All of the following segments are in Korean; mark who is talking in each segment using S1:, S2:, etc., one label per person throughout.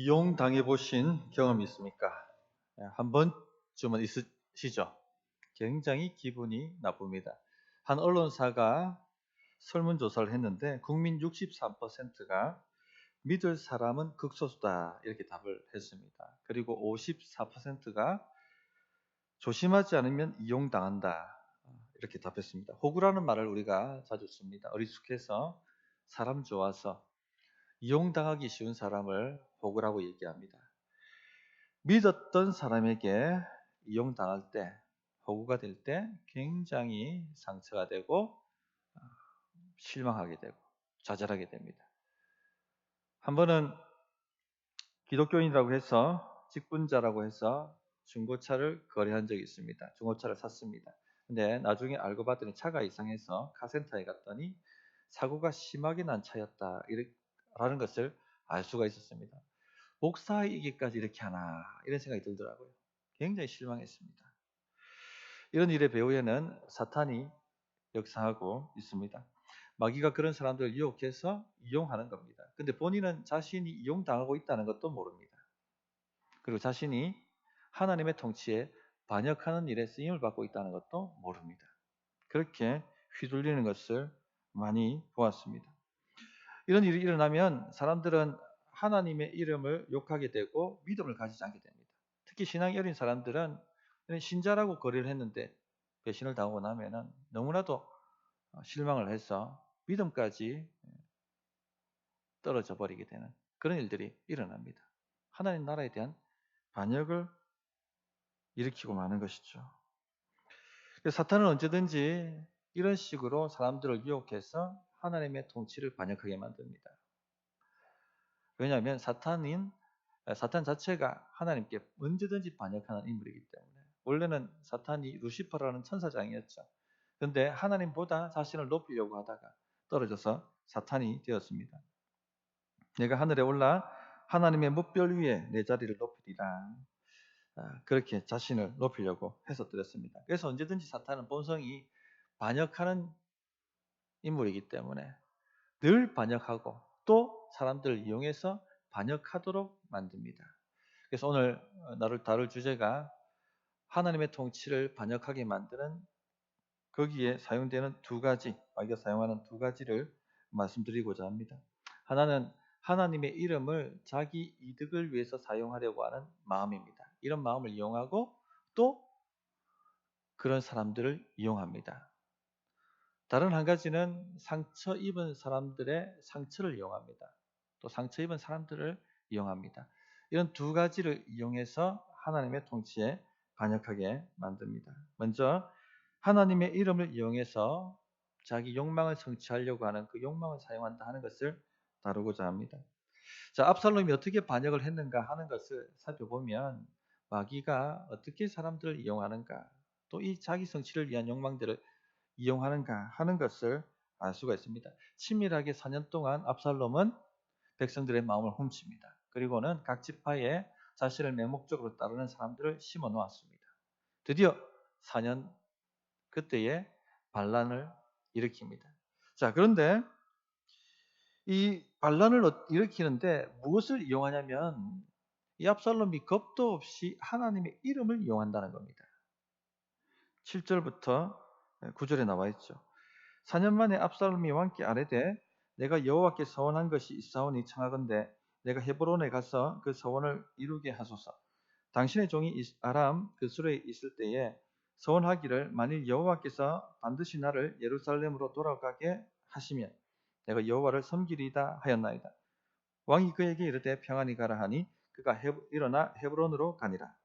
S1: 이용당해 보신 경험이 있습니까? 한 번쯤은 있으시죠? 굉장히 기분이 나쁩니다. 한 언론사가 설문조사를 했는데 국민 63%가 믿을 사람은 극소수다 이렇게 답을 했습니다. 그리고 54%가 조심하지 않으면 이용당한다 이렇게 답했습니다. 호구라는 말을 우리가 자주 씁니다. 어리숙해서 사람 좋아서 이용당하기 쉬운 사람을 호구라고 얘기합니다. 믿었던 사람에게 이용당할 때, 호구가 될 때 굉장히 상처가 되고 실망하게 되고 좌절하게 됩니다. 한 번은 기독교인이라고 해서 직분자라고 해서 중고차를 거래한 적이 있습니다. 중고차를 샀습니다. 근데 나중에 알고 봤더니 차가 이상해서 카센터에 갔더니 사고가 심하게 난 차였다 라는 것을 알 수가 있었습니다. 목사이기까지 이렇게 하나 이런 생각이 들더라고요. 굉장히 실망했습니다. 이런 일의 배후에는 사탄이 역사하고 있습니다. 마귀가 그런 사람들을 유혹해서 이용하는 겁니다. 근데 본인은 자신이 이용당하고 있다는 것도 모릅니다. 그리고 자신이 하나님의 통치에 반역하는 일에 쓰임을 받고 있다는 것도 모릅니다. 그렇게 휘둘리는 것을 많이 보았습니다. 이런 일이 일어나면 사람들은 하나님의 이름을 욕하게 되고 믿음을 가지지 않게 됩니다. 특히 신앙이 어린 사람들은 신자라고 거래를 했는데 배신을 당하고 나면은 너무나도 실망을 해서 믿음까지 떨어져 버리게 되는 그런 일들이 일어납니다. 하나님 나라에 대한 반역을 일으키고 마는 것이죠. 사탄은 언제든지 이런 식으로 사람들을 유혹해서 하나님의 통치를 반역하게 만듭니다. 왜냐하면 사탄 자체가 하나님께 언제든지 반역하는 인물이기 때문에. 원래는 사탄이 루시퍼라는 천사장이었죠. 그런데 하나님보다 자신을 높이려고 하다가 떨어져서 사탄이 되었습니다. 내가 하늘에 올라 하나님의 뭇별 위에 내 자리를 높이리라. 그렇게 자신을 높이려고 해석드렸습니다. 그래서 언제든지 사탄은 본성이 반역하는 인물이기 때문에 늘 반역하고 또 사람들을 이용해서 반역하도록 만듭니다. 그래서 오늘 나를 다룰 주제가 하나님의 통치를 반역하게 만드는 거기에 사용되는 두 가지, 마귀가 사용하는 두 가지를 말씀드리고자 합니다. 하나는 하나님의 이름을 자기 이득을 위해서 사용하려고 하는 마음입니다. 이런 마음을 이용하고 또 그런 사람들을 이용합니다. 다른 한 가지는 상처 입은 사람들의 상처를 이용합니다. 또 상처 입은 사람들을 이용합니다. 이런 두 가지를 이용해서 하나님의 통치에 반역하게 만듭니다. 먼저 하나님의 이름을 이용해서 자기 욕망을 성취하려고 하는 그 욕망을 사용한다 하는 것을 다루고자 합니다. 자, 압살롬이 어떻게 반역을 했는가 하는 것을 살펴보면 마귀가 어떻게 사람들을 이용하는가, 또 이 자기 성취를 위한 욕망들을 이용하는가 하는 것을 알 수가 있습니다. 치밀하게 4년 동안 압살롬은 백성들의 마음을 훔칩니다. 그리고는 각 지파에 자신을 맹목적으로 따르는 사람들을 심어 놓았습니다. 드디어 4년 그때에 반란을 일으킵니다. 자, 그런데 이 반란을 일으키는데 무엇을 이용하냐면 이 압살롬이 겁도 없이 하나님의 이름을 이용한다는 겁니다. 7절부터 9절에 나와 있죠. 4년 만에 압살롬이 왕께 아뢰되 내가 여호와께 서원한 것이 있사오니 청하건대 내가 헤브론에 가서 그 서원을 이루게 하소서. 당신의 종이 아람 그 수레에 있을 때에 서원하기를 만일 여호와께서 반드시 나를 예루살렘으로 돌아가게 하시면 내가 여호와를 섬기리이다 하였나이다. 왕이 그에게 이르되 평안히 가라 하니 그가 일어나 헤브론으로 가니라.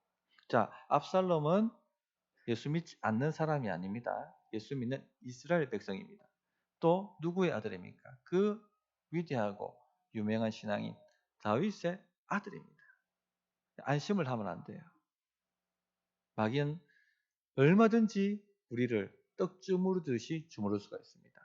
S1: 자, 압살롬은 예수 믿지 않는 사람이 아닙니다. 예수 믿는 이스라엘 백성입니다. 또 누구의 아들입니까? 그 위대하고 유명한 신앙인 다윗의 아들입니다. 안심을 하면 안 돼요. 마귀는 얼마든지 우리를 떡 주무르듯이 주무를 수가 있습니다.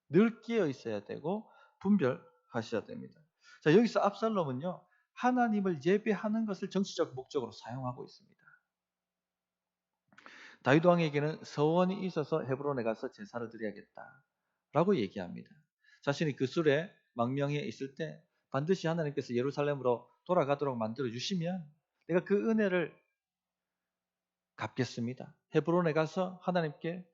S1: 늘 깨어 있어야 되고 분별하셔야 됩니다. 자, 여기서 압살롬은요, 하나님을 예배하는 것을 정치적 목적으로 사용하고 있습니다. 다윗 왕에게는 서원이 있어서 헤브론에 가서 제사를 드려야겠다라고 얘기합니다. 자신이 그 술에 망명해 있을 때 반드시 하나님께서 예루살렘으로 돌아가도록 만들어 주시면 내가 그 은혜를 갚겠습니다. 헤브론에 가서 하나님께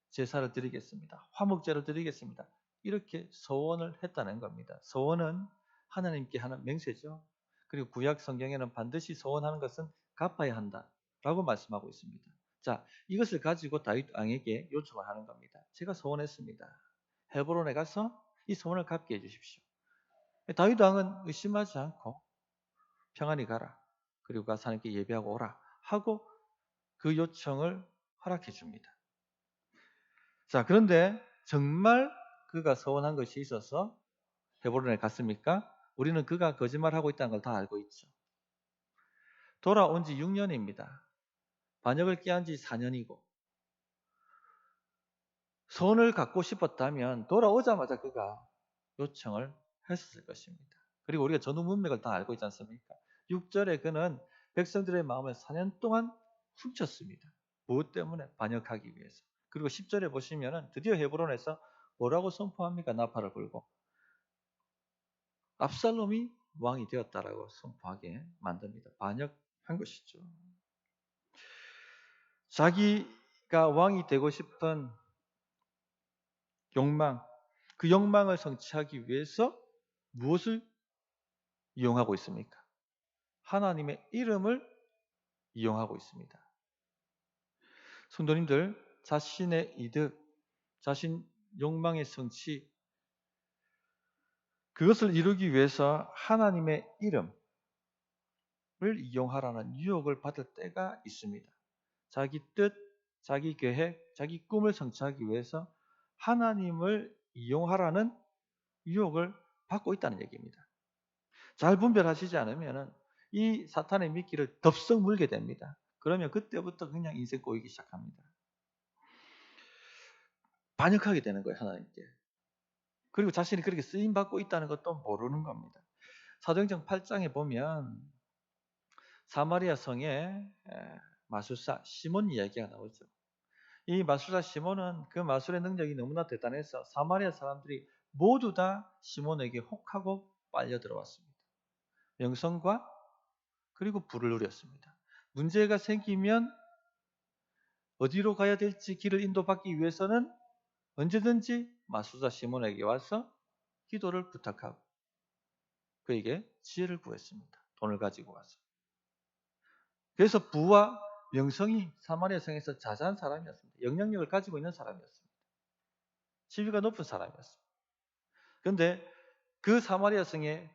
S1: 제사를 드리겠습니다. 화목제를 드리겠습니다. 이렇게 서원을 했다는 겁니다. 서원은 하나님께 하는 맹세죠. 그리고 구약 성경에는 반드시 서원하는 것은 갚아야 한다라고 말씀하고 있습니다. 자, 이것을 가지고 다윗 왕에게 요청을 하는 겁니다. 제가 서원했습니다. 헤브론에 가서 이 서원을 갚게 해주십시오. 다윗 왕은 의심하지 않고 평안히 가라. 그리고 가서 하나님께 예배하고 오라 하고 그 요청을 허락해 줍니다. 자, 그런데 정말 그가 서원한 것이 있어서 헤브론에 갔습니까? 우리는 그가 거짓말하고 있다는 걸 다 알고 있죠. 돌아온 지 6년입니다. 반역을 깨한 지 4년이고 서원을 갖고 싶었다면 돌아오자마자 그가 요청을 했을 것입니다. 그리고 우리가 전후 문맥을 다 알고 있지 않습니까? 6절에 그는 백성들의 마음을 4년 동안 훔쳤습니다. 무엇 때문에? 반역하기 위해서. 그리고 10절에 보시면은 드디어 헤브론에서 뭐라고 선포합니까? 나팔을 불고 압살롬이 왕이 되었다라고 선포하게 만듭니다. 반역한 것이죠. 자기가 왕이 되고 싶은 욕망, 그 욕망을 성취하기 위해서 무엇을 이용하고 있습니까? 하나님의 이름을 이용하고 있습니다. 성도님들, 자신의 이득, 자신 욕망의 성취, 그것을 이루기 위해서 하나님의 이름을 이용하라는 유혹을 받을 때가 있습니다. 자기 뜻, 자기 계획, 자기 꿈을 성취하기 위해서 하나님을 이용하라는 유혹을 받고 있다는 얘기입니다. 잘 분별하시지 않으면 이 사탄의 미끼를 덥석 물게 됩니다. 그러면 그때부터 그냥 인생 꼬이기 시작합니다. 반역하게 되는 거예요, 하나님께. 그리고 자신이 그렇게 쓰임받고 있다는 것도 모르는 겁니다. 사도행전 8장에 보면 사마리아 성에 마술사 시몬 이야기가 나오죠. 이 마술사 시몬은 그 마술의 능력이 너무나 대단해서 사마리아 사람들이 모두 다 시몬에게 혹하고 빨려 들어왔습니다. 명성과 그리고 부를 누렸습니다. 문제가 생기면 어디로 가야 될지 길을 인도받기 위해서는 언제든지 마술사 시몬에게 와서 기도를 부탁하고 그에게 지혜를 구했습니다. 돈을 가지고 와서. 그래서 부와 명성이 사마리아 성에서 자자한 사람이었습니다. 영향력을 가지고 있는 사람이었습니다. 지위가 높은 사람이었습니다. 그런데 그 사마리아 성에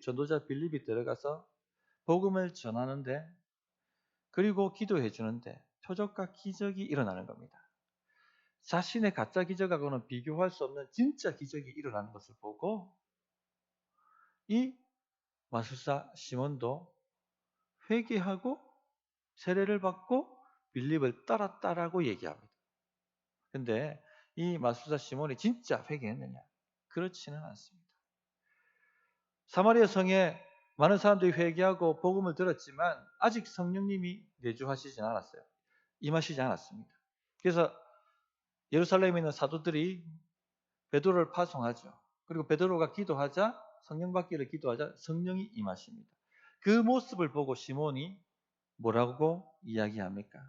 S1: 전도자 빌립이 들어가서 복음을 전하는데 그리고 기도해 주는데 표적과 기적이 일어나는 겁니다. 자신의 가짜 기적하고는 비교할 수 없는 진짜 기적이 일어나는 것을 보고 이 마술사 시몬도 회개하고 세례를 받고 빌립을 따랐다라고 얘기합니다. 그런데 이 마술사 시몬이 진짜 회개했느냐? 그렇지는 않습니다. 사마리아 성에 많은 사람들이 회개하고 복음을 들었지만 아직 성령님이 내주하시지 않았어요. 임하시지 않았습니다. 그래서 예루살렘에 있는 사도들이 베드로를 파송하죠. 그리고 베드로가 기도하자 성령 받기를 기도하자 성령이 임하십니다. 그 모습을 보고 시몬이 뭐라고 이야기합니까?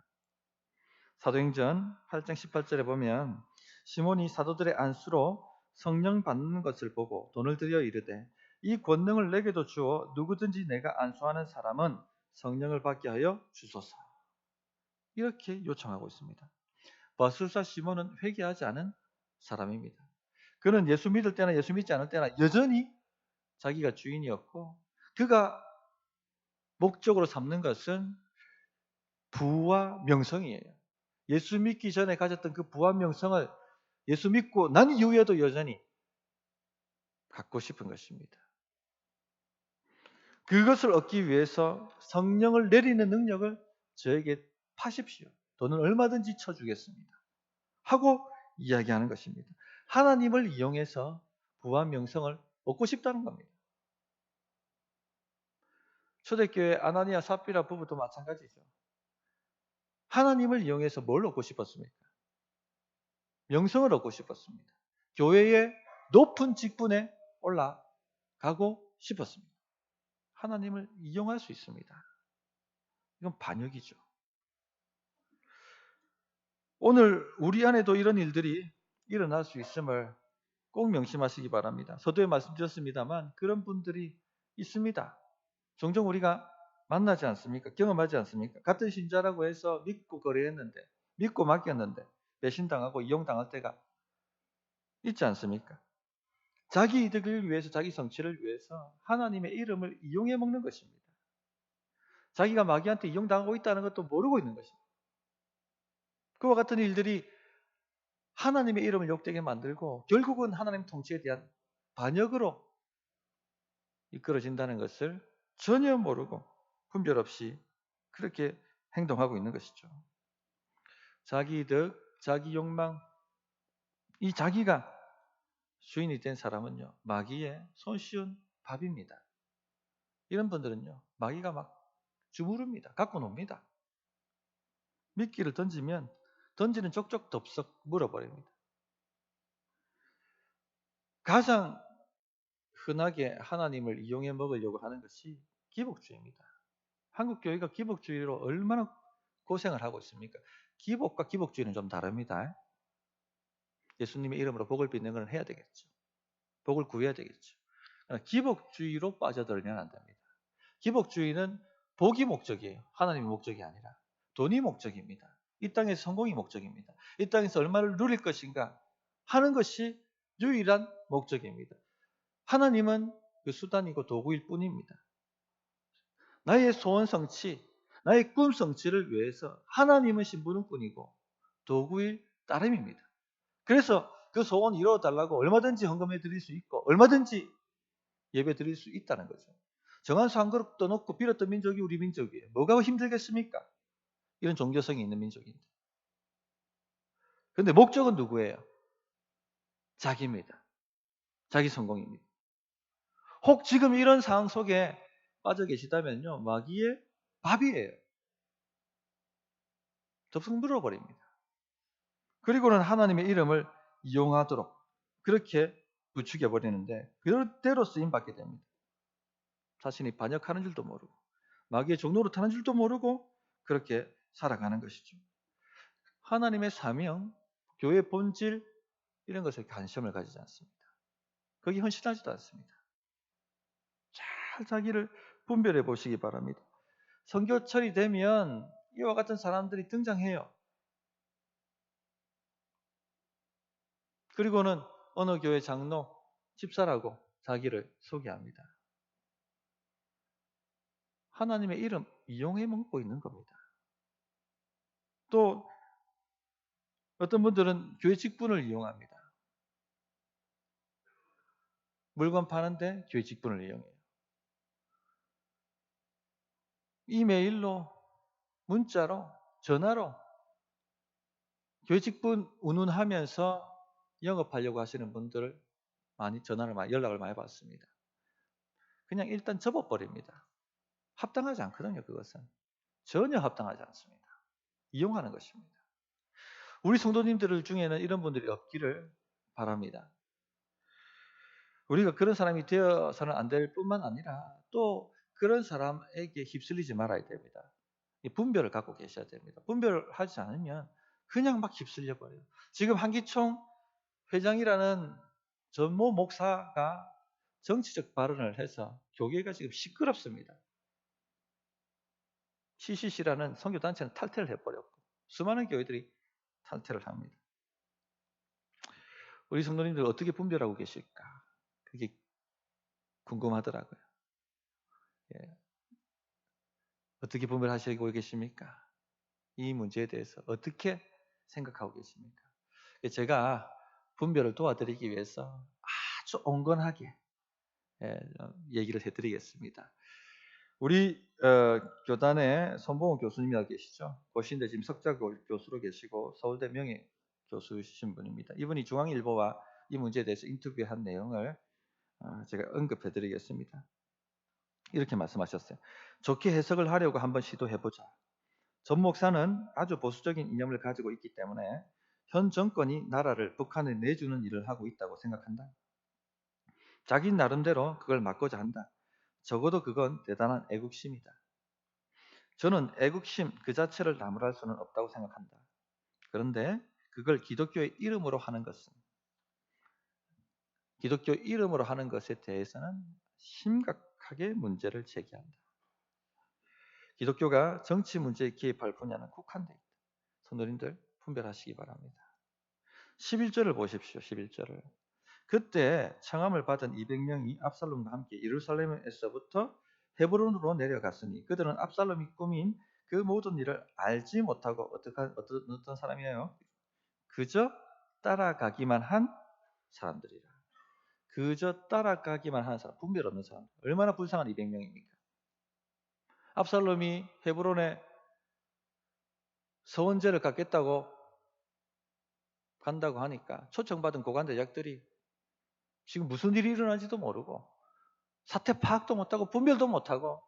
S1: 사도행전 8장 18절에 보면 시몬이 사도들의 안수로 성령 받는 것을 보고 돈을 들여 이르되 이 권능을 내게도 주어 누구든지 내가 안수하는 사람은 성령을 받게 하여 주소서. 이렇게 요청하고 있습니다. 마술사 시몬은 회개하지 않은 사람입니다. 그는 예수 믿을 때나 예수 믿지 않을 때나 여전히 자기가 주인이었고 그가 목적으로 삼는 것은 부와 명성이에요. 예수 믿기 전에 가졌던 그 부와 명성을 예수 믿고 난 이후에도 여전히 갖고 싶은 것입니다. 그것을 얻기 위해서 성령을 내리는 능력을 저에게 파십시오. 돈은 얼마든지 쳐주겠습니다. 하고 이야기하는 것입니다. 하나님을 이용해서 부와 명성을 얻고 싶다는 겁니다. 초대교회 아나니아 삽비라 부부도 마찬가지죠. 하나님을 이용해서 뭘 얻고 싶었습니까? 명성을 얻고 싶었습니다. 교회의 높은 직분에 올라가고 싶었습니다. 하나님을 이용할 수 있습니다. 이건 반역이죠. 오늘 우리 안에도 이런 일들이 일어날 수 있음을 꼭 명심하시기 바랍니다. 서두에 말씀드렸습니다만 그런 분들이 있습니다. 종종 우리가 만나지 않습니까? 경험하지 않습니까? 같은 신자라고 해서 믿고 거래했는데, 믿고 맡겼는데 배신당하고 이용당할 때가 있지 않습니까? 자기 이득을 위해서, 자기 성취를 위해서 하나님의 이름을 이용해 먹는 것입니다. 자기가 마귀한테 이용당하고 있다는 것도 모르고 있는 것입니다. 그와 같은 일들이 하나님의 이름을 욕되게 만들고 결국은 하나님 통치에 대한 반역으로 이끌어진다는 것을 전혀 모르고 분별 없이 그렇게 행동하고 있는 것이죠. 자기 이득, 자기 욕망, 이 자기가 주인이 된 사람은요, 마귀의 손쉬운 밥입니다. 이런 분들은요, 마귀가 막 주무릅니다. 갖고 놉니다. 미끼를 던지면 던지는 족족 덥석 물어버립니다. 가장 흔하게 하나님을 이용해 먹으려고 하는 것이 기복주의입니다. 한국 교회가 기복주의로 얼마나 고생을 하고 있습니까? 기복과 기복주의는 좀 다릅니다. 예수님의 이름으로 복을 빚는 건 해야 되겠죠. 복을 구해야 되겠죠. 기복주의로 빠져들면 안 됩니다. 기복주의는 복이 목적이에요. 하나님의 목적이 아니라 돈이 목적입니다. 이 땅에서 성공이 목적입니다. 이 땅에서 얼마를 누릴 것인가 하는 것이 유일한 목적입니다. 하나님은 그 수단이고 도구일 뿐입니다. 나의 소원 성취, 나의 꿈 성취를 위해서 하나님은 신부름꾼이고 도구일 따름입니다. 그래서 그 소원 이루어달라고 얼마든지 헌금해 드릴 수 있고 얼마든지 예배 드릴 수 있다는 거죠. 정한수 한 그릇 떠놓고 빌었던 민족이 우리 민족이에요. 뭐가 힘들겠습니까? 이런 종교성이 있는 민족인데. 그런데 목적은 누구예요? 자기입니다. 자기 성공입니다. 혹 지금 이런 상황 속에 빠져 계시다면요, 마귀의 밥이에요. 덥석 물어버립니다. 그리고는 하나님의 이름을 이용하도록 그렇게 부추겨 버리는데 그대로 쓰임 받게 됩니다. 자신이 반역하는 줄도 모르고 마귀의 종로로 타는 줄도 모르고 그렇게 살아가는 것이죠. 하나님의 사명, 교회의 본질 이런 것에 관심을 가지지 않습니다. 거기 헌신하지도 않습니다. 잘 자기를 분별해 보시기 바랍니다. 선교철이 되면 이와 같은 사람들이 등장해요. 그리고는 어느 교회 장로, 집사라고 자기를 소개합니다. 하나님의 이름 이용해 먹고 있는 겁니다. 또 어떤 분들은 교회 직분을 이용합니다. 물건 파는데 교회 직분을 이용해요. 이메일로, 문자로, 전화로 교회 직분 운운하면서 영업하려고 하시는 분들을 연락을 많이 받습니다. 그냥 일단 접어버립니다. 합당하지 않거든요, 그것은. 전혀 합당하지 않습니다. 이용하는 것입니다. 우리 성도님들 중에는 이런 분들이 없기를 바랍니다. 우리가 그런 사람이 되어서는 안 될 뿐만 아니라 또 그런 사람에게 휩쓸리지 말아야 됩니다. 분별을 갖고 계셔야 됩니다. 분별을 하지 않으면 그냥 막 휩쓸려 버려요. 지금 한기총 회장이라는 전모 목사가 정치적 발언을 해서 교계가 지금 시끄럽습니다. CCC라는 선교단체는 탈퇴를 해버렸고 수많은 교회들이 탈퇴를 합니다. 우리 성도님들 어떻게 분별하고 계실까? 그게 궁금하더라고요. 예. 어떻게 분별하시고 계십니까? 이 문제에 대해서 어떻게 생각하고 계십니까? 제가 분별을 도와드리기 위해서 아주 온건하게 얘기를 해드리겠습니다. 우리 교단에 손봉호 교수님이라고 계시죠? 고신대 지금 석좌 교수로 계시고 서울대 명예 교수이신 분입니다. 이분이 중앙일보와 이 문제에 대해서 인터뷰한 내용을 제가 언급해드리겠습니다. 이렇게 말씀하셨어요. 좋게 해석을 하려고 한번 시도해보자. 전 목사는 아주 보수적인 이념을 가지고 있기 때문에 현 정권이 나라를 북한에 내주는 일을 하고 있다고 생각한다. 자기 나름대로 그걸 막고자 한다. 적어도 그건 대단한 애국심이다. 저는 애국심 그 자체를 나무랄 수는 없다고 생각한다. 그런데 그걸 기독교의 이름으로 하는 것은, 기독교 이름으로 하는 것에 대해서는 심각하게 문제를 제기한다. 기독교가 정치 문제에 개입할 분야는 국한돼 있다. 성도님들 분별하시기 바랍니다. 11절을 보십시오. 11절을. 그때 청함을 받은 200명이 압살롬과 함께 예루살렘에서부터 헤브론으로 내려갔으니 그들은 압살롬이 꾸민 그 모든 일을 알지 못하고 어떤 사람이에요? 그저 따라가기만 한 사람들이라. 그저 따라가기만 한 사람, 분별 없는 사람. 얼마나 불쌍한 200명입니까? 압살롬이 헤브론에 서원제를 갖겠다고 간다고 하니까 초청받은 고관대작들이 지금 무슨 일이 일어나는지도 모르고 사태 파악도 못하고 분별도 못하고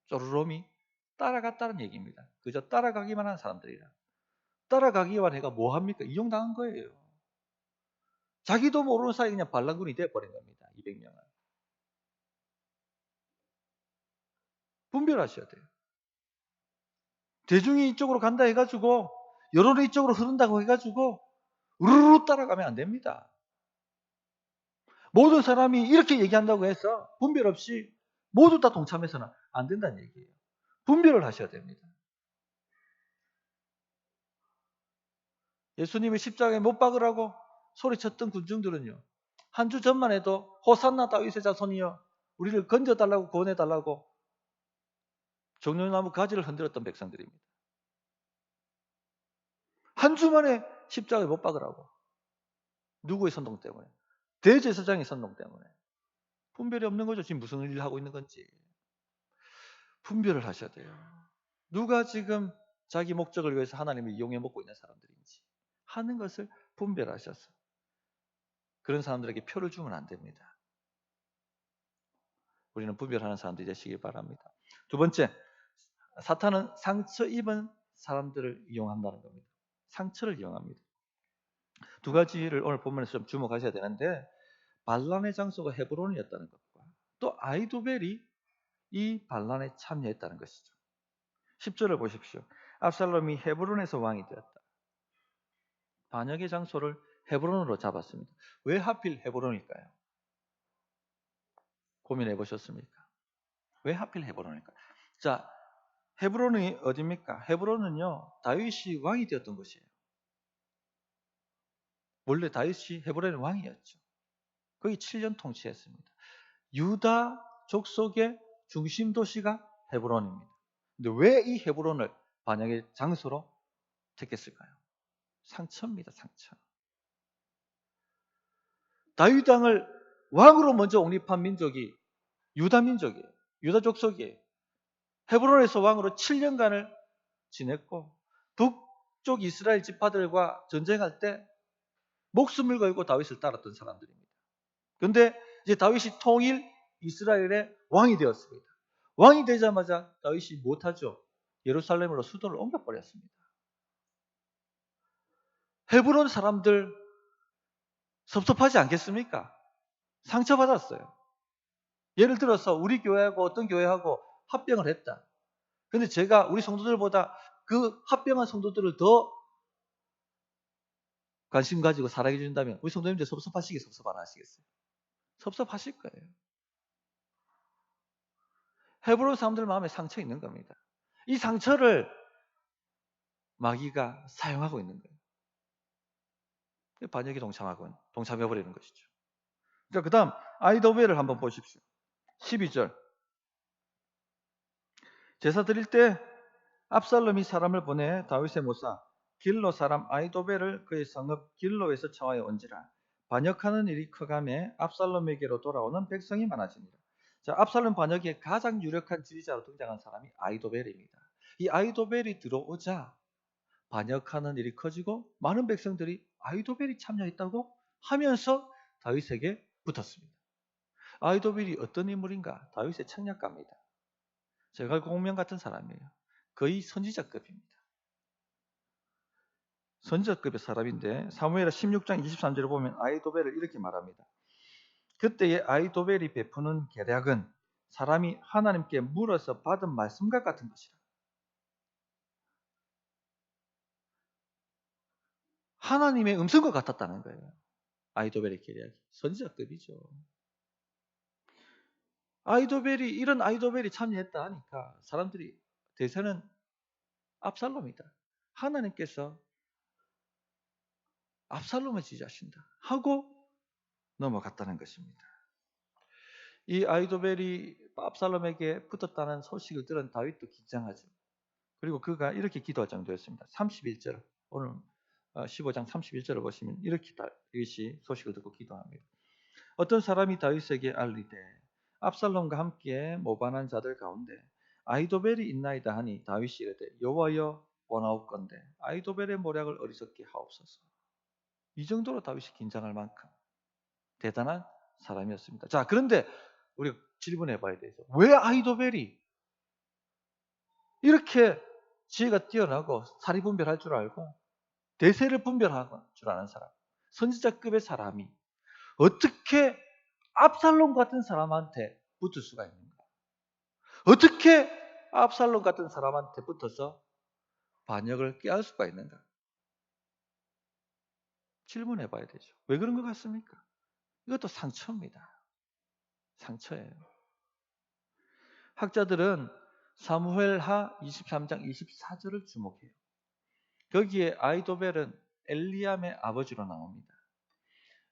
S1: 쪼르롬이 따라갔다는 얘기입니다. 그저 따라가기만 한 사람들이라. 따라가기만 해가 뭐합니까? 이용당한 거예요. 자기도 모르는 사이에 그냥 반란군이 되어버린 겁니다. 200명은. 분별하셔야 돼요. 대중이 이쪽으로 간다 해가지고 여론이 이쪽으로 흐른다고 해가지고 우르르 따라가면 안 됩니다. 모든 사람이 이렇게 얘기한다고 해서 분별 없이 모두 다 동참해서는 안 된다는 얘기예요. 분별을 하셔야 됩니다. 예수님이 십자가에 못 박으라고 소리쳤던 군중들은요. 한 주 전만 해도 호산나 다윗의 자손이여 우리를 건져달라고 구원해달라고 종려나무 가지를 흔들었던 백성들입니다. 한 주 만에 십자가에 못 박으라고. 누구의 선동 때문에? 대제사장의 선동 때문에. 분별이 없는 거죠. 지금 무슨 일을 하고 있는 건지. 분별을 하셔야 돼요. 누가 지금 자기 목적을 위해서 하나님을 이용해 먹고 있는 사람들인지 하는 것을 분별하셔서 그런 사람들에게 표를 주면 안 됩니다. 우리는 분별하는 사람들이 되시길 바랍니다. 두 번째, 사탄은 상처 입은 사람들을 이용한다는 겁니다. 상처를 이용합니다. 두 가지를 오늘 본문에서 좀 주목하셔야 되는데 반란의 장소가 헤브론이었다는 것과 또 아이도벨이 이 반란에 참여했다는 것이죠. 10절을 보십시오. 압살롬이 헤브론에서 왕이 되었다. 반역의 장소를 헤브론으로 잡았습니다. 왜 하필 헤브론일까요? 고민해 보셨습니까? 왜 하필 헤브론일까요? 자, 헤브론이 어디입니까? 헤브론은요, 다윗이 왕이 되었던 곳이에요. 원래 다윗이 헤브론의 왕이었죠. 거기 7년 통치했습니다. 유다 족속의 중심 도시가 헤브론입니다. 근데 왜 이 헤브론을 반역의 장소로 택했을까요? 상처입니다, 상처. 다윗 왕을 왕으로 먼저 옹립한 민족이 유다 민족이에요. 유다 족속이에요. 헤브론에서 왕으로 7년간을 지냈고 북쪽 이스라엘 지파들과 전쟁할 때 목숨을 걸고 다윗을 따랐던 사람들입니다. 그런데 이제 다윗이 통일 이스라엘의 왕이 되었습니다. 왕이 되자마자 다윗이 못하죠. 예루살렘으로 수도를 옮겨버렸습니다. 헤브론 사람들 섭섭하지 않겠습니까? 상처받았어요. 예를 들어서 우리 교회하고 어떤 교회하고 합병을 했다. 근데 제가 우리 성도들보다 그 합병한 성도들을 더 관심 가지고 사랑해 준다면 우리 성도님들 섭섭하시겠어요? 섭섭 안 하시겠어요? 섭섭하실 거예요. 헤브론 사람들 마음에 상처 있는 겁니다. 이 상처를 마귀가 사용하고 있는 거예요. 반역에 동참해버리는 것이죠. 자, 그 다음 아이도벨을 한번 보십시오. 12절. 제사 드릴 때 압살롬이 사람을 보내 다윗의 모사 길로 사람 아이도벨을 그의 성읍 길로에서 청하여 온지라. 반역하는 일이 커가매 압살롬에게로 돌아오는 백성이 많아지니라. 자, 압살롬 반역의 가장 유력한 지지자로 등장한 사람이 아이도벨입니다. 이 아이도벨이 들어오자 반역하는 일이 커지고 많은 백성들이 아이도벨이 참여했다고 하면서 다윗에게 붙었습니다. 아이도벨이 어떤 인물인가? 다윗의 책략가입니다. 제갈 공명 같은 사람이에요. 거의 선지자급입니다. 선지자급의 사람인데 사무엘하 16장 23절을 보면 아이도벨을 이렇게 말합니다. 그때의 아이도벨이 베푸는 계략은 사람이 하나님께 물어서 받은 말씀과 같은 것이라. 하나님의 음성과 같았다는 거예요. 아이도벨의 계략이. 선지자급이죠. 이런 아이도벨이 참여했다 하니까 사람들이 대세는 압살롬이다. 하나님께서 압살롬을 지지하신다 하고 넘어갔다는 것입니다. 이 아이도벨이 압살롬에게 붙었다는 소식을 들은 다윗도 긴장하죠. 그리고 그가 이렇게 기도할 정도였습니다. 31절, 오늘 15장 31절을 보시면 이렇게 다윗이 소식을 듣고 기도합니다. 어떤 사람이 다윗에게 알리되 압살롬과 함께 모반한 자들 가운데 아이도벨이 있나이다 하니 다윗이 이르되 여호와여 원하옵건대 아이도벨의 모략을 어리석게 하옵소서. 이 정도로 다윗이 긴장할 만큼 대단한 사람이었습니다. 자, 그런데 우리가 질문해 봐야 되죠. 왜 아이도벨이 이렇게 지혜가 뛰어나고 사리분별할 줄 알고 대세를 분별할 줄 아는 사람, 선지자급의 사람이 어떻게 압살롬 같은 사람한테 붙을 수가 있는가? 어떻게 압살롬 같은 사람한테 붙어서 반역을 깨할 수가 있는가? 질문해 봐야 되죠. 왜 그런 것 같습니까? 이것도 상처입니다. 상처예요. 학자들은 사무엘하 23장 24절을 주목해요. 거기에 아이도벨은 엘리암의 아버지로 나옵니다.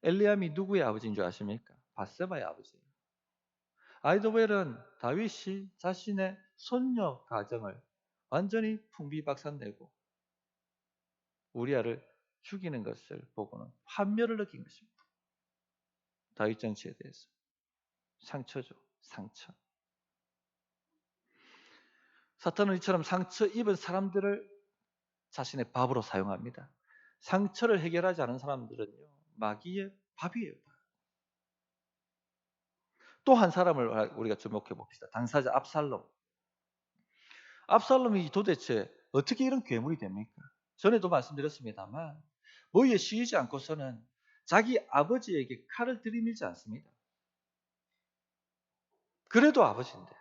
S1: 엘리암이 누구의 아버지인 줄 아십니까? 바세바의 아버지예요. 아이도벨은 다윗이 자신의 손녀 가정을 완전히 풍비박산내고 우리아를 죽이는 것을 보고는 환멸을 느낀 것입니다. 다윗 정치에 대해서. 상처죠. 상처. 사탄은 이처럼 상처 입은 사람들을 자신의 밥으로 사용합니다. 상처를 해결하지 않은 사람들은요, 마귀의 밥이에요. 또 한 사람을 우리가 주목해 봅시다. 당사자 압살롬. 압살롬이 도대체 어떻게 이런 괴물이 됩니까? 전에도 말씀드렸습니다만 뭐에 쉬지 않고서는 자기 아버지에게 칼을 들이밀지 않습니다. 그래도 아버지인데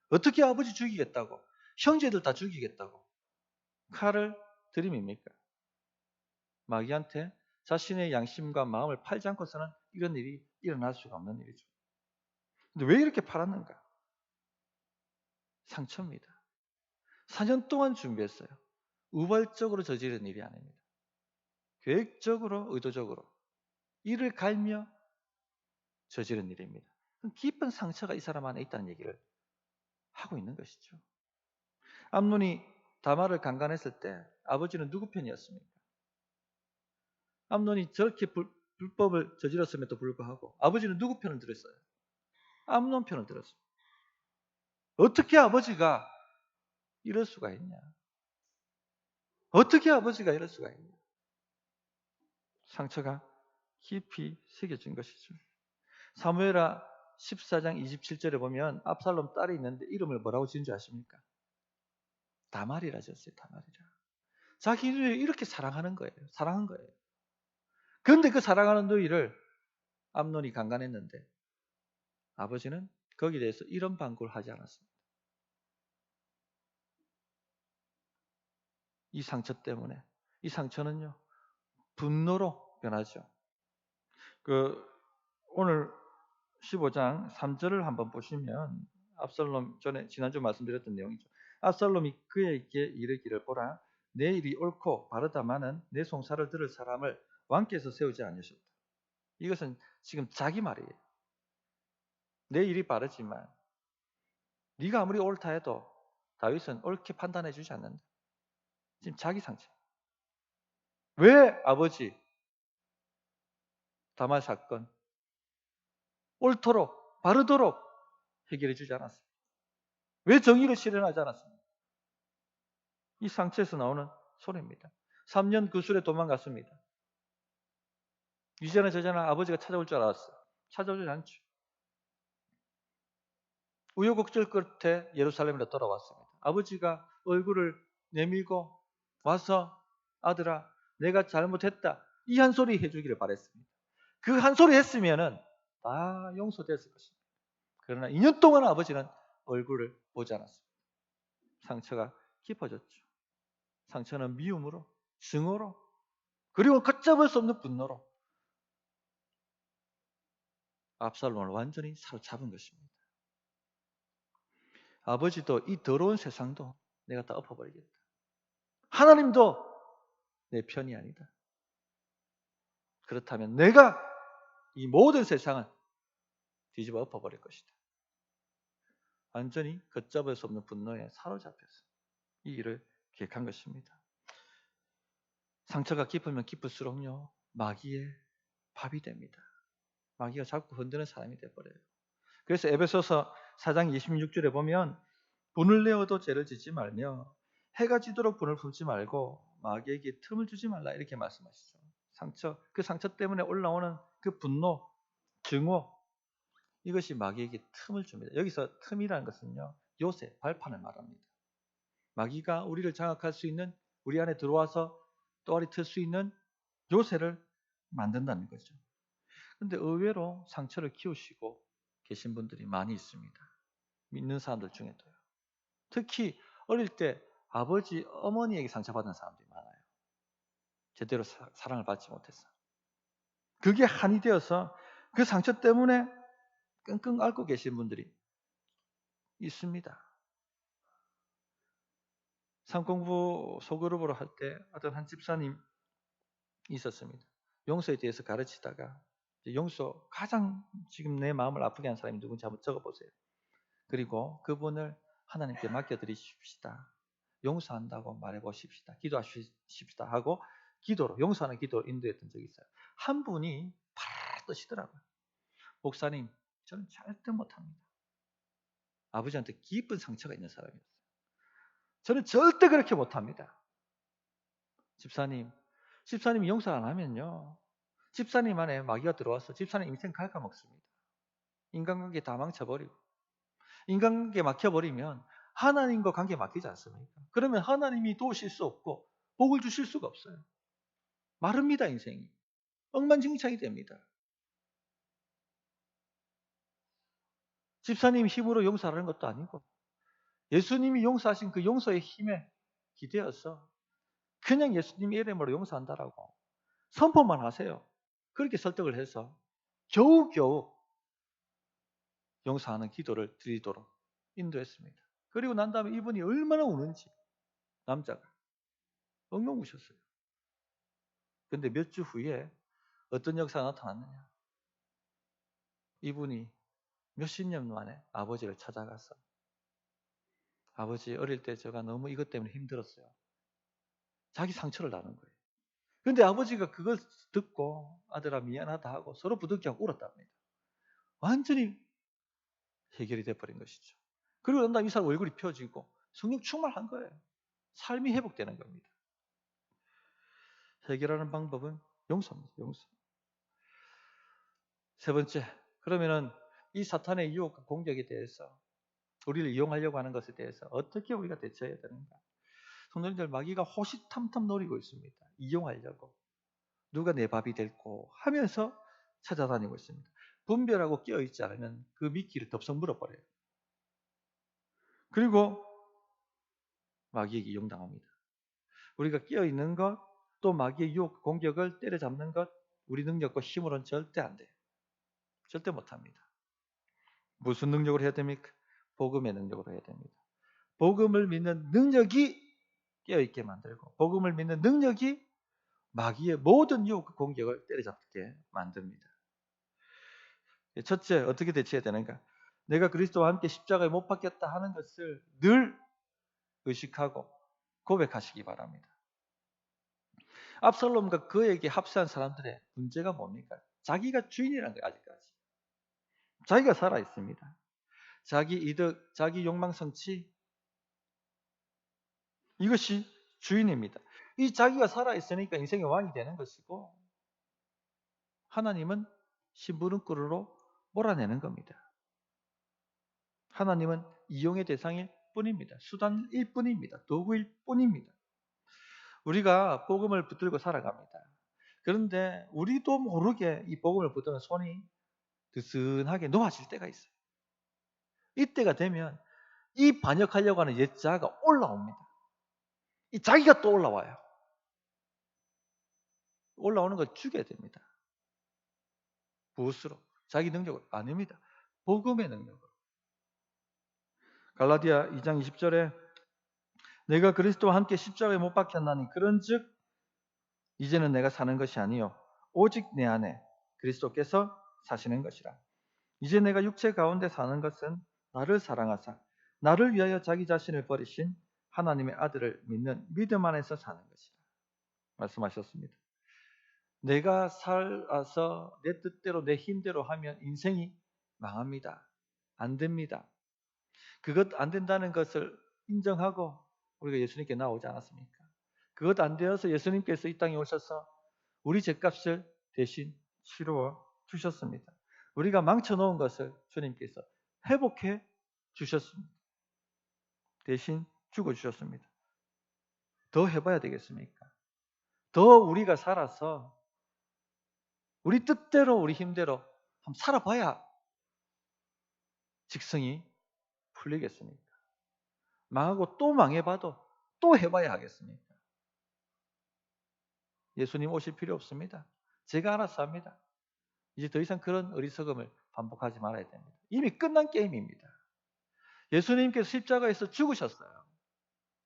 S1: 어떻게 아버지 죽이겠다고, 형제들 다 죽이겠다고 칼을 들이밉니까? 마귀한테 자신의 양심과 마음을 팔지 않고서는 이런 일이 일어날 수가 없는 일이죠. 근데 왜 이렇게 팔았는가? 상처입니다. 4년 동안 준비했어요. 우발적으로 저지른 일이 아닙니다. 계획적으로, 의도적으로 이를 갈며 저지른 일입니다. 깊은 상처가 이 사람 안에 있다는 얘기를 하고 있는 것이죠. 암논이 다말을 강간했을 때 아버지는 누구 편이었습니까? 암논이 저렇게 불법을 저질렀음에도 불구하고 아버지는 누구 편을 들었어요? 암논 편을 들었습니다. 어떻게 아버지가 이럴 수가 있냐? 어떻게 아버지가 이럴 수가 있냐? 상처가 깊이 새겨진 것이죠. 사무엘하 14장 27절에 보면 압살롬 딸이 있는데 이름을 뭐라고 지은 줄 아십니까? 다말이라 지었어요. 다말이라. 자기를 이렇게 사랑하는 거예요. 사랑한 거예요. 그런데 그 사랑하는 너희를 암논이 강간했는데 아버지는 거기에 대해서 이런 방구를 하지 않았습니다. 이 상처 때문에 이 상처는요 분노로 변하죠. 오늘 15장 3절을 한번 보시면 압살롬 전에 지난주 말씀드렸던 내용이죠. 압살롬이 그에게 이르기를 보라 내 일이 옳고 바르다마는 내 송사를 들을 사람을 왕께서 세우지 않으셨다. 이것은 지금 자기 말이에요. 내 일이 바르지만 네가 아무리 옳다 해도 다윗은 옳게 판단해 주지 않는다. 지금 자기 상처. 왜 아버지 다말 사건 옳도록 바르도록 해결해 주지 않았습니까? 왜 정의를 실현하지 않았습니까? 이 상처에서 나오는 소리입니다. 3년 구술에 도망갔습니다. 이제는 저제는 아버지가 찾아올 줄 알았어요. 찾아오지 않죠. 우여곡절 끝에 예루살렘으로 돌아왔습니다. 아버지가 얼굴을 내밀고 와서 아들아 내가 잘못했다 이 한 소리 해주기를 바랬습니다. 그 한 소리 했으면은 다 용서됐을 것입니다. 그러나 2년 동안 아버지는 얼굴을 보지 않았습니다. 상처가 깊어졌죠. 상처는 미움으로, 증오로, 그리고 걷잡을 수 없는 분노로 압살롬을 완전히 사로잡은 것입니다. 아버지도 이 더러운 세상도 내가 다 엎어버리겠다. 하나님도 내 편이 아니다. 그렇다면 내가 이 모든 세상을 뒤집어 엎어버릴 것이다. 완전히 걷잡을 수 없는 분노에 사로잡혀서 이 일을 계획한 것입니다. 상처가 깊으면 깊을수록요, 마귀의 밥이 됩니다. 마귀가 자꾸 흔드는 사람이 되어버려요. 그래서 에베소서 4장 26절에 보면 분을 내어도 죄를 짓지 말며 해가 지도록 분을 품지 말고 마귀에게 틈을 주지 말라 이렇게 말씀하시죠. 그 상처 때문에 올라오는 그 분노, 증오, 이것이 마귀에게 틈을 줍니다. 여기서 틈이라는 것은요, 요새, 발판을 말합니다. 마귀가 우리를 장악할 수 있는, 우리 안에 들어와서 또아리 틀 수 있는 요새를 만든다는 거죠. 그런데 의외로 상처를 키우시고 계신 분들이 많이 있습니다. 믿는 사람들 중에도요. 특히 어릴 때 아버지, 어머니에게 상처받은 사람들이 많아요. 제대로 사랑을 받지 못해서. 그게 한이 되어서 그 상처 때문에 끙끙 앓고 계신 분들이 있습니다. 상공부 소그룹으로 할 때 어떤 한 집사님 있었습니다. 용서에 대해서 가르치다가 용서 가장 지금 내 마음을 아프게 한 사람이 누군지 한번 적어보세요. 그리고 그분을 하나님께 맡겨드리십시다. 용서한다고 말해보십시다. 기도하십시다 하고 기도로, 용서하는 기도로 인도했던 적이 있어요. 한 분이 파라 뜨시더라고요. 목사님, 저는 절대 못합니다. 아버지한테 깊은 상처가 있는 사람이었어요. 저는 절대 그렇게 못합니다. 집사님이 용서 안 하면요, 집사님 안에 마귀가 들어와서 집사님 인생 갉아먹습니다. 인간관계 다 망쳐버리고, 인간관계 막혀버리면 하나님과 관계 막히지 않습니까? 그러면 하나님이 도우실 수 없고 복을 주실 수가 없어요. 마릅니다, 인생이. 엉망진창이 됩니다. 집사님 힘으로 용서하는 것도 아니고 예수님이 용서하신 그 용서의 힘에 기대어서 그냥 예수님 이름으로 용서한다라고 선포만 하세요. 그렇게 설득을 해서 겨우겨우 용서하는 기도를 드리도록 인도했습니다. 그리고 난 다음에 이분이 얼마나 우는지, 남자가 엉엉 우셨어요. 근데 몇 주 후에 어떤 역사가 나타났느냐? 이분이 몇십 년 만에 아버지를 찾아가서, 아버지, 어릴 때 제가 너무 이것 때문에 힘들었어요. 자기 상처를 나눈 거예요. 근데 아버지가 그걸 듣고 아들아 미안하다 하고 서로 부득이하고 울었답니다. 완전히 해결이 돼버린 것이죠. 그리고 난 다음에 이 사람 얼굴이 펴지고 성령 충만한 거예요. 삶이 회복되는 겁니다. 해결하는 방법은 용서입니다. 용서. 세 번째, 그러면은 이 사탄의 유혹과 공격에 대해서, 우리를 이용하려고 하는 것에 대해서 어떻게 우리가 대처해야 되는가? 성도님들, 마귀가 호시탐탐 노리고 있습니다. 이용하려고. 누가 내 밥이 될고 하면서 찾아다니고 있습니다. 분별하고 깨어있지 않으면 그 미끼를 덥석 물어버려요. 그리고 마귀에게 이용당합니다. 우리가 깨어있는 것, 또 마귀의 유혹, 공격을 때려잡는 것, 우리 능력과 힘으로는 절대 안 돼요. 절대 못합니다. 무슨 능력으로 해야 됩니까? 복음의 능력으로 해야 됩니다. 복음을 믿는 능력이 깨어있게 만들고, 복음을 믿는 능력이 마귀의 모든 유혹, 공격을 때려잡게 만듭니다. 첫째, 어떻게 대처해야 되는가? 내가 그리스도와 함께 십자가에 못 박혔다 하는 것을 늘 의식하고 고백하시기 바랍니다. 압살롬과 그에게 합세한 사람들의 문제가 뭡니까? 자기가 주인이라는 거예요. 아직까지. 자기가 살아있습니다. 자기 이득, 자기 욕망 성취, 이것이 주인입니다. 이 자기가 살아있으니까 인생의 왕이 되는 것이고, 하나님은 심부름꾼으로 몰아내는 겁니다. 하나님은 이용의 대상일 뿐입니다. 수단일 뿐입니다. 도구일 뿐입니다. 우리가 복음을 붙들고 살아갑니다. 그런데 우리도 모르게 이 복음을 붙드는 손이 느슨하게 놓아질 때가 있어요. 이때가 되면 이 반역하려고 하는 옛자가 올라옵니다. 이 자기가 또 올라와요. 올라오는 걸 죽여야 됩니다. 무엇으로? 자기 능력으로? 아닙니다. 복음의 능력으로. 갈라디아 2장 20절에 내가 그리스도와 함께 십자가에 못 박혔나니 그런즉 이제는 내가 사는 것이 아니요 오직 내 안에 그리스도께서 사시는 것이라. 이제 내가 육체 가운데 사는 것은 나를 사랑하사 나를 위하여 자기 자신을 버리신 하나님의 아들을 믿는 믿음 안에서 사는 것이라 말씀하셨습니다. 내가 살아서 내 뜻대로 내 힘대로 하면 인생이 망합니다. 안 됩니다. 그것 안 된다는 것을 인정하고 우리가 예수님께 나오지 않았습니까? 그것 안 되어서 예수님께서 이 땅에 오셔서 우리 죄값을 대신 치루어 주셨습니다. 우리가 망쳐놓은 것을 주님께서 회복해 주셨습니다. 대신 죽어주셨습니다. 더 해봐야 되겠습니까? 더 우리가 살아서 우리 뜻대로 우리 힘대로 한번 살아봐야 직성이 풀리겠습니까? 망하고 또 망해봐도 또 해봐야 하겠습니까? 예수님 오실 필요 없습니다. 제가 알아서 합니다. 이제 더 이상 그런 어리석음을 반복하지 말아야 됩니다. 이미 끝난 게임입니다. 예수님께서 십자가에서 죽으셨어요.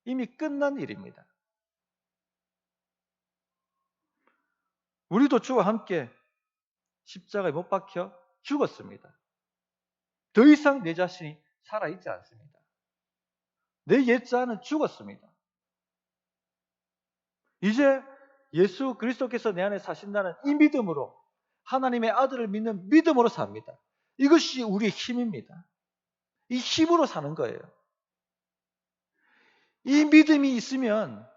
S1: 이미 끝난 일입니다. 우리도 주와 함께 십자가에 못 박혀 죽었습니다. 더 이상 내 자신이 살아있지 않습니다. 내 옛자는 죽었습니다. 이제 예수 그리스도께서 내 안에 사신다는 이 믿음으로 하나님의 아들을 믿는 믿음으로 삽니다. 이것이 우리의 힘입니다. 이 힘으로 사는 거예요. 이 믿음이 있으면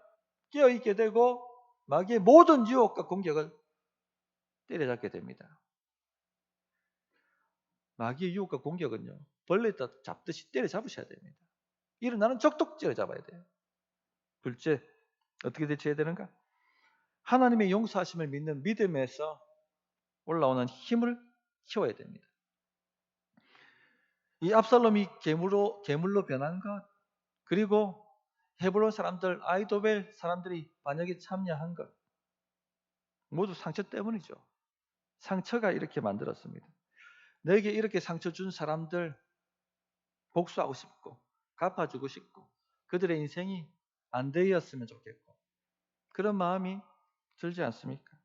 S1: 깨어있게 되고 마귀의 모든 유혹과 공격을 때려잡게 됩니다. 마귀의 유혹과 공격은요, 벌레 잡듯이 때려잡으셔야 됩니다. 일어나는 적독 때려잡아야 돼요. 둘째, 어떻게 대처해야 되는가? 하나님의 용서하심을 믿는 믿음에서 올라오는 힘을 키워야 됩니다. 이 압살롬이 괴물로 변한 것, 그리고 헤브론 사람들, 아이도벨 사람들이 반역에 참여한 것, 모두 상처 때문이죠. 상처가 이렇게 만들었습니다. 내게 이렇게 상처 준 사람들 복수하고 싶고 갚아주고 싶고 그들의 인생이 안 되었으면 좋겠고 그런 마음이 들지 않습니까?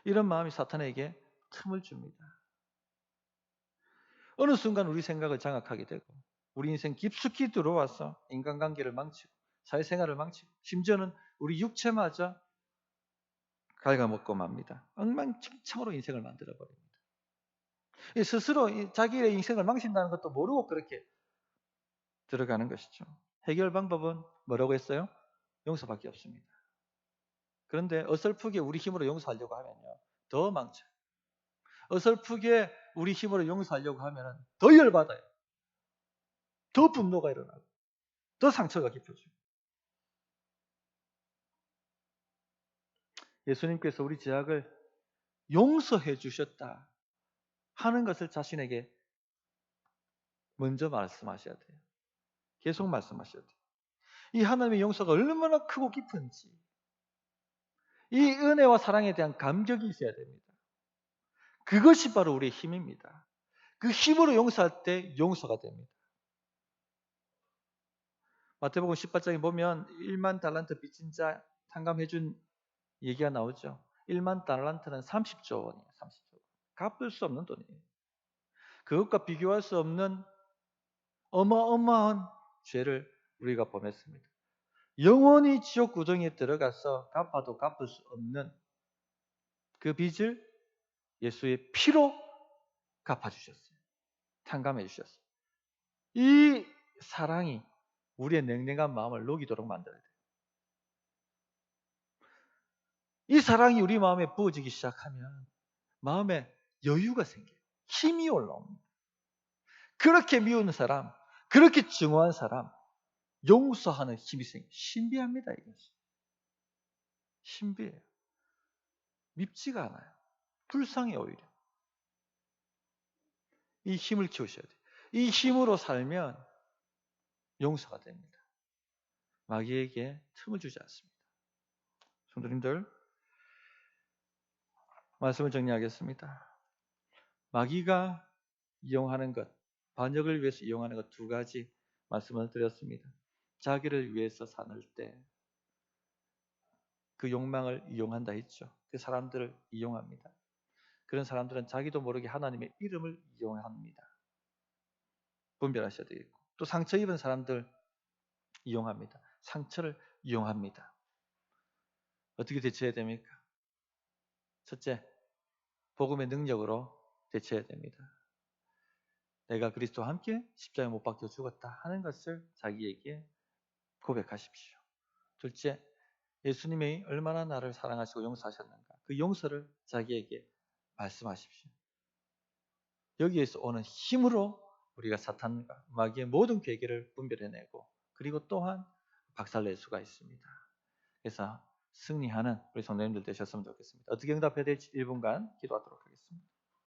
S1: 이런 마음이 사탄에게 틈을 줍니다. 어느 순간 우리 생각을 장악하게 되고 우리 인생 깊숙이 들어와서 인간관계를 망치고 사회생활을 망치고 심지어는 우리 육체마저 갉아먹고 맙니다. 엉망진창으로 인생을 만들어버립니다. 스스로 자기의 인생을 망친다는 것도 모르고 그렇게 들어가는 것이죠. 해결 방법은 뭐라고 했어요? 용서밖에 없습니다. 그런데 어설프게 우리 힘으로 용서하려고 하면요, 더 망쳐요. 어설프게 우리 힘으로 용서하려고 하면 더 열받아요. 더 분노가 일어나고 더 상처가 깊어지고. 예수님께서 우리 죄악을 용서해 주셨다 하는 것을 자신에게 먼저 말씀하셔야 돼요. 계속 말씀하셔야 돼요. 이 하나님의 용서가 얼마나 크고 깊은지 이 은혜와 사랑에 대한 감격이 있어야 됩니다. 그것이 바로 우리의 힘입니다. 그 힘으로 용서할 때 용서가 됩니다. 마태복음 18장에 보면 1만 달란트 빚진 자 탕감해준 얘기가 나오죠. 1만 달란트는 30조 원이에요. 30조 원. 갚을 수 없는 돈이에요. 그것과 비교할 수 없는 어마어마한 죄를 우리가 범했습니다. 영원히 지옥 구덩이에 들어가서 갚아도 갚을 수 없는 그 빚을 예수의 피로 갚아주셨어요. 탕감해 주셨어요. 이 사랑이 우리의 냉랭한 마음을 녹이도록 만들어야 돼요. 이 사랑이 우리 마음에 부어지기 시작하면 마음에 여유가 생겨요. 힘이 올라옵니다. 그렇게 미운 사람, 그렇게 증오한 사람, 용서하는 힘이 생겨요. 신비합니다, 이것이. 신비해요. 밉지가 않아요. 불쌍해 오히려. 이 힘을 키우셔야 돼요. 이 힘으로 살면 용서가 됩니다. 마귀에게 틈을 주지 않습니다. 성도님들, 말씀을 정리하겠습니다. 마귀가 이용하는 것, 반역을 위해서 이용하는 것 두 가지 말씀을 드렸습니다. 자기를 위해서 사는 때 그 욕망을 이용한다 했죠. 그 사람들을 이용합니다. 그런 사람들은 자기도 모르게 하나님의 이름을 이용합니다. 분별하셔야 되겠고, 또 상처 입은 사람들 이용합니다. 상처를 이용합니다. 어떻게 대처해야 됩니까? 첫째, 복음의 능력으로 대처해야 됩니다. 내가 그리스도와 함께 십자가에 못 박혀 죽었다 하는 것을 자기에게 고백하십시오. 둘째, 예수님이 얼마나 나를 사랑하시고 용서하셨는가, 그 용서를 자기에게 말씀하십시오. 여기에서 오는 힘으로 우리가 사탄과 마귀의 모든 괴계를 분별해내고, 그리고 또한 박살낼 수가 있습니다. 그래서 승리하는 우리 성도님들 되셨으면 좋겠습니다. 어떻게 응답해야 될지 1분간 기도하도록 하겠습니다.